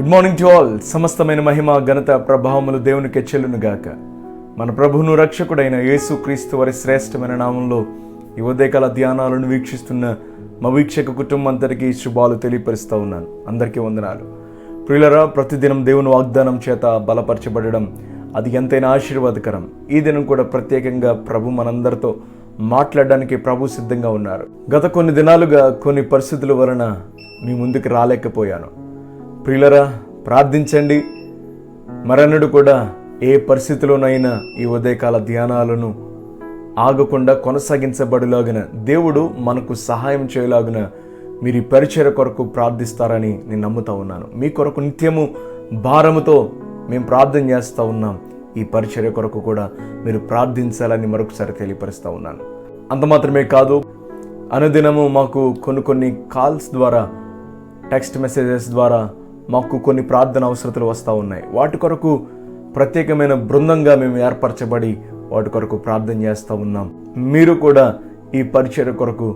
Good morning to all. సమస్తమైన మహిమ ఘనత ప్రభావములు దేవునికి చెల్లును గాక. మన ప్రభువును రక్షకుడైన యేసు క్రీస్తు వారి శ్రేష్టమైన నామంలో ఈ ఉదయకాల ధ్యానాలను వీక్షిస్తున్న మా వీక్షక కుటుంబం అందరికీ శుభాలు తెలియపరుస్తూ ఉన్నాను. అందరికీ వందనాలు. ప్రియులరా, ప్రతిదినం దేవుని వాగ్దానం చేత బలపరచబడడం అది ఎంతైనా ఆశీర్వాదకరం. ఈ దినం కూడా ప్రత్యేకంగా ప్రభు మనందరితో మాట్లాడడానికి ప్రభు సిద్ధంగా ఉన్నారు. గత కొన్ని దినాలుగా కొన్ని పరిస్థితుల వలన మీ ముందుకు రాలేకపోయాను. ప్రియులరా, ప్రార్థించండి. మరన్నడు కూడా ఏ పరిస్థితిలోనైనా ఈ ఉదయకాల ధ్యానాలను ఆగకుండా కొనసాగించబడులాగిన దేవుడు మనకు సహాయం చేయలాగిన మీరు ఈ పరిచర్య కొరకు ప్రార్థిస్తారని నేను నమ్ముతా ఉన్నాను. మీ కొరకు నిత్యము భారముతో మేము ప్రార్థన చేస్తూ ఉన్నాం. ఈ పరిచర్య కొరకు కూడా మీరు ప్రార్థించాలని మరొకసారి తెలియపరుస్తూ ఉన్నాను. అంత మాత్రమే కాదు, అనుదినము మాకు కొన్ని కాల్స్ ద్వారా, టెక్స్ట్ మెసేజెస్ ద్వారా మాకు కొన్ని ప్రార్థన అవసరతలు వస్తూ ఉన్నాయి. వాటి కొరకు ప్రత్యేకమైన బృందంగా మేము ఏర్పరచబడి వాటి కొరకు ప్రార్థన చేస్తూ ఉన్నాం. మీరు కూడా ఈ పరిచర్య కొరకు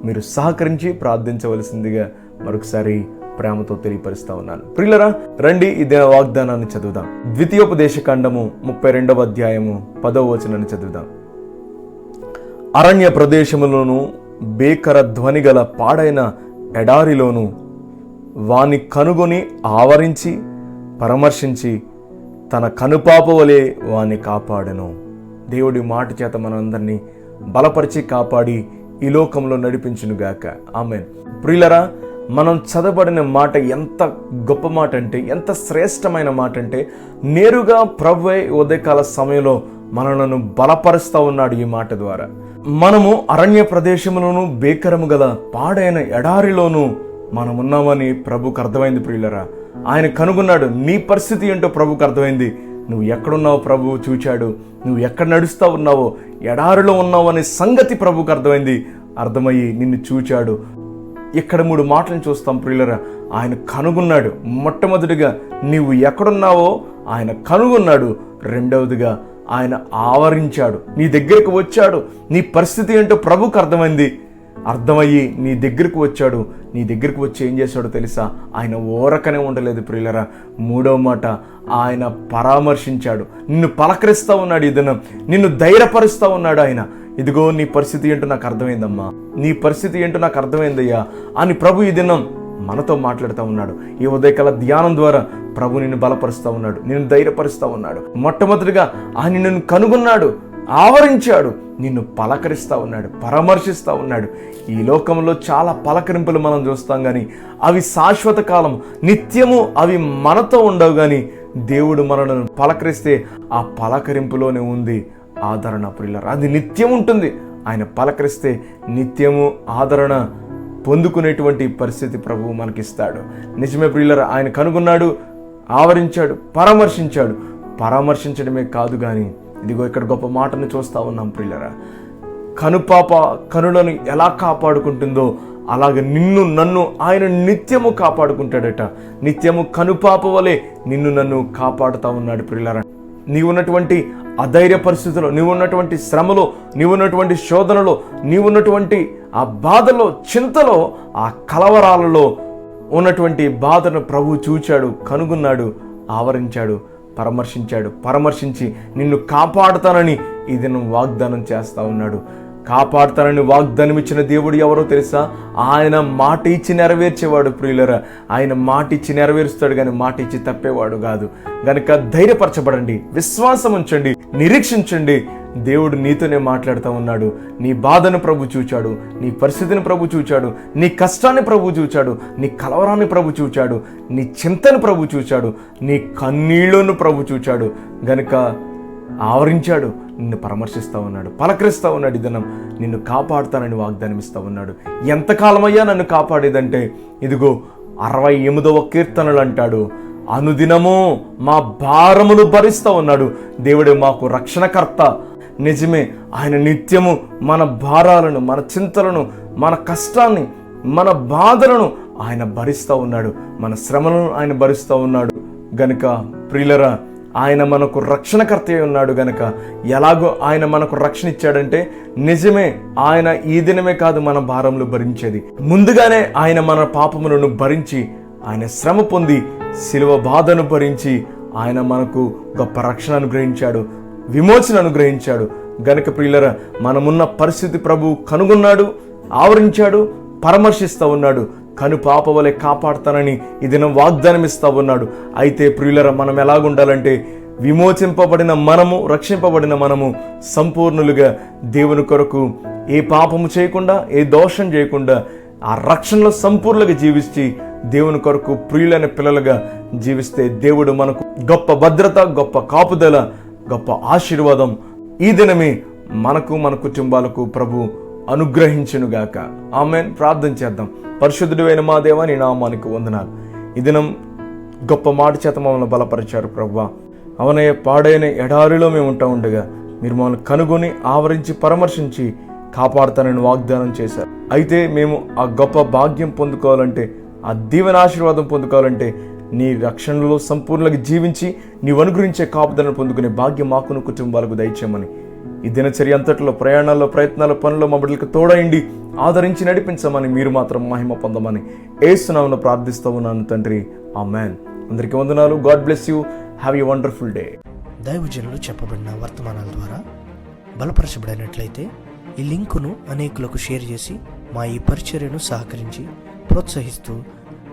మీరు సహకరించి ప్రార్థించవలసిందిగా మరొకసారి ప్రేమతో తెలియపరుస్తూ ఉన్నాను. ప్రియులరా, రండి ఇదే వాగ్దానాన్ని చదువుదాం. ద్వితీయోపదేశకాండము 32వ అధ్యాయము 10వ వచనాన్ని చదువుదాం. అరణ్య ప్రదేశములోను భీకర ధ్వని గల పాడైన ఎడారిలోను వాని కనుగొని ఆవరించి పరామర్శించి తన కనుపాప వలె వాని కాపాడెను. దేవుడి మాట చేత మనందరినీ బలపరిచి కాపాడి ఈ లోకంలో నడిపించునుగాక. ఆమేన్. ప్రియులరా, మనం చదవబడిన మాట ఎంత గొప్ప మాట అంటే, ఎంత శ్రేష్టమైన మాట అంటే, నేరుగా ప్రభువే ఉదయకాల సమయంలో మనలను బలపరుస్తూ ఉన్నాడు. ఈ మాట ద్వారా మనము అరణ్య ప్రదేశంలోను భీకరము గల పాడైన ఎడారిలోను మనం ఉన్నామని ప్రభుకు అర్థమైంది. ప్రియులరా, ఆయన కనుగొన్నాడు. నీ పరిస్థితి ఏంటో ప్రభుకు అర్థమైంది. నువ్వు ఎక్కడున్నావో ప్రభువు చూచాడు. నువ్వు ఎక్కడ నడుస్తూ ఉన్నావో, ఎడారిలో ఉన్నావు అనే సంగతి ప్రభుకు అర్థమయ్యి నిన్ను చూచాడు. ఇక్కడ 3 మాటలను చూస్తాం ప్రియులరా. ఆయన కనుగొన్నాడు. మొట్టమొదటిగా నీవు ఎక్కడున్నావో ఆయన కనుగొన్నాడు. రెండవదిగా ఆయన ఆవరించాడు, నీ దగ్గరకు వచ్చాడు. నీ పరిస్థితి ఏంటో ప్రభుకు అర్థమయ్యి నీ దగ్గరకు వచ్చాడు. నీ దగ్గరకు వచ్చి ఏం చేశాడో తెలుసా? ఆయన ఓరకనే ఉండలేదు ప్రియులరా. 3వ మాట, ఆయన పరామర్శించాడు. నిన్ను పలకరిస్తూ ఉన్నాడు. ఈ దినం నిన్ను ధైర్యపరుస్తూ ఉన్నాడు. ఆయన, ఇదిగో నీ పరిస్థితి ఏంటో నాకు అర్థమైందమ్మా, నీ పరిస్థితి ఏంటో నాకు అర్థమైందయ్యా అని ప్రభు ఈ దినం మనతో మాట్లాడుతూ ఉన్నాడు. ఈ ఉదయకాల ధ్యానం ద్వారా ప్రభు నిన్ను బలపరుస్తూ ఉన్నాడు, నిన్ను ధైర్యపరుస్తూ ఉన్నాడు. మొట్టమొదటిగా ఆయన నిన్ను కనుగొన్నాడు, ఆవరించాడు, నిన్ను పలకరిస్తూ ఉన్నాడు, పరామర్శిస్తూ ఉన్నాడు. ఈ లోకంలో చాలా పలకరింపులు మనం చూస్తాం, కానీ అవి శాశ్వత కాలం, నిత్యము అవి మనతో ఉండవు. కానీ దేవుడు మనలను పలకరిస్తే ఆ పలకరింపులోనే ఉంది ఆదరణ ప్రియులారా. అది నిత్యం ఉంటుంది. ఆయన పలకరిస్తే నిత్యము ఆదరణ పొందుకునేటువంటి పరిస్థితి ప్రభువు మనకిస్తాడు. నిజమే ప్రియులారా, ఆయన కనుగొన్నాడు, ఆవరించాడు, పరామర్శించాడు. పరామర్శించడమే కాదు కానీ ఇదిగో ఇక్కడ గొప్ప మాటను చూస్తూ ఉన్నాం ప్రియులారా. కనుపాప కనులను ఎలా కాపాడుకుంటుందో అలాగే నిన్ను నన్ను ఆయన నిత్యము కాపాడుకుంటాడట. నిత్యము కనుపాప వలె నిన్ను నన్ను కాపాడుతూ ఉన్నాడు ప్రియులారా. నీవున్నటువంటి అధైర్య పరిస్థితుల్లో, నీవున్నటువంటి శ్రమలో, నీవున్నటువంటి శోధనలో, నీవున్నటువంటి ఆ బాధలో, చింతలో, ఆ కలవరాలలో ఉన్నటువంటి బాధను ప్రభువు చూచాడు, కనుగొన్నాడు, ఆవరించాడు, పరామర్శించి నిన్ను కాపాడుతానని ఈ దినం వాగ్దానం చేస్తూ ఉన్నాడు. కాపాడుతానని వాగ్దానం ఇచ్చిన దేవుడు ఎవరో తెలుసా? ఆయన మాట ఇచ్చి నెరవేర్చేవాడు ప్రియులరా. ఆయన మాట ఇచ్చి నెరవేరుస్తాడు, కానీ మాట ఇచ్చి తప్పేవాడు కాదు. గనుక ధైర్యపరచబడండి, విశ్వాసం ఉంచండి, నిరీక్షించండి. దేవుడు నీతోనే మాట్లాడుతూ ఉన్నాడు. నీ బాధను ప్రభు చూచాడు, నీ పరిస్థితిని ప్రభు చూచాడు, నీ కష్టాన్ని ప్రభు చూచాడు, నీ కలవరాన్ని ప్రభు చూచాడు, నీ చింతను ప్రభు చూచాడు, నీ కన్నీళ్లను ప్రభు చూచాడు. గనుక ఆవరించాడు, నిన్ను పరామర్శిస్తూ ఉన్నాడు, పలకరిస్తూ ఉన్నాడు. ఈ దినం నిన్ను కాపాడుతానని వాగ్దానం ఇస్తూ ఉన్నాడు. ఎంతకాలమయ్యా నన్ను కాపాడేదంటే, ఇదిగో 68వ కీర్తనలు అంటాడు, అనుదినము మా భారములు భరిస్తూ ఉన్నాడు. దేవుడే మాకు రక్షణకర్త. నిజమే, ఆయన నిత్యము మన భారాలను, మన చింతలను, మన కష్టాన్ని, మన బాధలను ఆయన భరిస్తూ ఉన్నాడు. మన శ్రమలను ఆయన భరిస్తూ ఉన్నాడు. గనుక ప్రియులరా, ఆయన మనకు రక్షణకర్త ఉన్నాడు. గనక ఎలాగో ఆయన మనకు రక్షణ ఇచ్చాడంటే, నిజమే ఆయన ఈ దినమే కాదు మన భారములు భరించేది, ముందుగానే ఆయన మన పాపములను భరించి ఆయన శ్రమ పొంది శిలువ బాధను భరించి ఆయన మనకు గొప్ప రక్షణ అనుగ్రహించాడు, విమోచన అనుగ్రహించాడు. గనుక ప్రియులరా, మనమున్న పరిస్థితి ప్రభు కనుగొన్నాడు, ఆవరించాడు, పరామర్శిస్తూ ఉన్నాడు. కను పాప వలె కాపాడుతానని ఈ దినం వాగ్దానం ఇస్తూ ఉన్నాడు. అయితే ప్రియులరా, మనం ఎలాగుండాలంటే విమోచింపబడిన మనము, రక్షింపబడిన మనము సంపూర్ణులుగా దేవుని కొరకు ఏ పాపము చేయకుండా, ఏ దోషం చేయకుండా ఆ రక్షణలో సంపూర్ణంగా జీవించి దేవుని కొరకు ప్రియులైన పిల్లలుగా జీవిస్తే దేవుడు మనకు గొప్ప భద్రత, గొప్ప కాపుదల, గొప్ప ఆశీర్వాదం ఈ దినమే మనకు, మన కుటుంబాలకు ప్రభు అనుగ్రహించునుగాక. ఆమేన్. ప్రార్థన చేద్దాం. పరిశుద్ధుడైన మా దేవా, నీ నామానికి వందనాలు. ఈ దినం గొప్ప మాట చేత మమ్మల్ని బలపరిచారు ప్రభువా. అవనయ్య, పాడైన ఎడారిలో మేము ఉంటా ఉండగా మీరు మమ్మల్ని కనుగొని ఆవరించి పరామర్శించి కాపాడుతానని వాగ్దానం చేశారు. అయితే మేము ఆ గొప్ప భాగ్యం పొందుకోవాలంటే, ఆ దీవెన ఆశీర్వాదం పొందుకోవాలంటే నీ రక్షణలో సంపూర్ణంగా జీవించి నీవు అనుగ్రహించే కాపుదలను పొందుకునే భాగ్యం మాకును, కుటుంబాలకు దయచేయమని ఈ దినచర్య అంతట్లో, ప్రయాణాల్లో, ప్రయత్నాల, పనుల్లో మా బిడ్డలకు తోడైండి ఆదరించి నడిపించమని, మీరు మాత్రం మహిమ పొందమని యేసు నామమున ప్రార్థిస్తూ ఉన్నాను తండ్రి. ఆమేన్. అందరికీ వందనాలు. God bless you. Have a wonderful day. దైవజనులు చెప్పబడిన వర్తమానాల ద్వారా బలపరచబడినట్లయితే ఈ లింకును అనేకులకు షేర్ చేసి మా ఈ పరిచర్యను సహకరించి ప్రోత్సహిస్తూ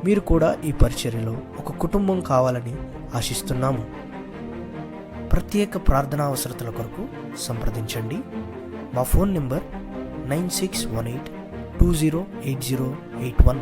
మీరు కూడా ఈ పరిచర్యలో ఒక కుటుంబం కావాలని ఆశిస్తున్నాము. ప్రత్యేక ప్రార్థనా అవసరతల కొరకు సంప్రదించండి. మా ఫోన్ నెంబర్ 9618208081.